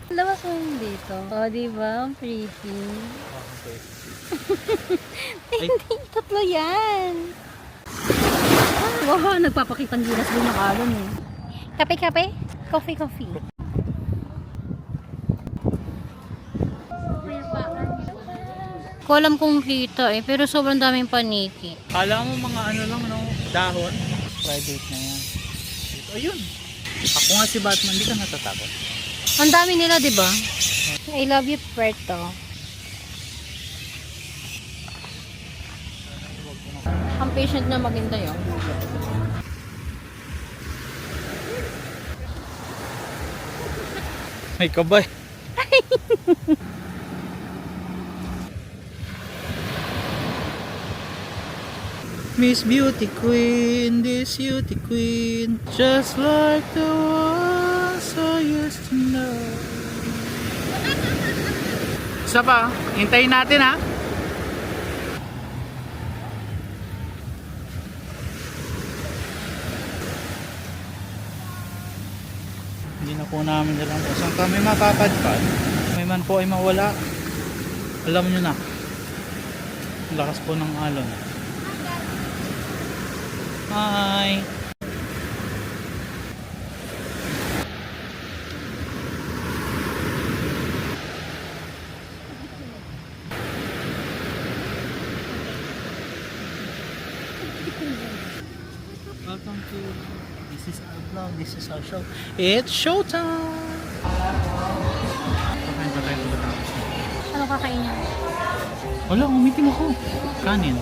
Labas mo yung dito. O, diba? Ang pretty. Okay. Hindi, tatlo yan. Wow, nagpapakitang gilas din yung alon eh. Kape-kape? Coffee-coffee. Ko alam kung kita eh, pero sobrang daming paniki. Kala mo mga ano lang, no? Dahon. Private na yan. Ayun. Ako nga si Batman, di ka natatakot. Ang dami nila, di ba? I love you, Puerto. Ang patient na maghintay yun. May kabay. Miss Beauty Queen, this beauty queen, just like the ones I used to know. Isa pa, hintayin natin ha. Hindi na po namin alam kung saan kami mapapadpad. May man po ay mawala. Alam nyo na. Ang lakas po ng alon. Hi! Welcome to... This is our vlog, this is our show. It's showtime! Pakain pa tayo pagkatapos. Ano kakainin? Wala, umitim ako. Kanin.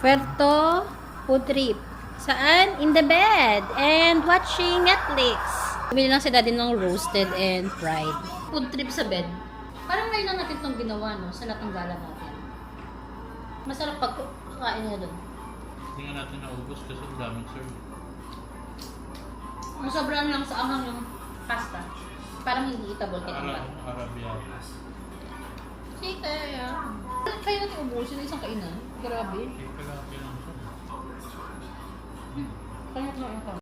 Puerto food trip. Saan? In the bed and watching Netflix. Bumili lang si daddy ng roasted and fried. Food trip sa bed. Parang ngayon lang natin itong ginawa, no? Sa lahat ng gala natin. Masarap pag kakain nga doon. Hindi nga natin naubos kasi ang daming serve. Sobrang lang sa anghang yung pasta. Parang hindi eatable kahit ang Arabian. Sige, kaya. Kaya natin ubusin isang kainan. Grabe. Kaya lang siya. Kaya natin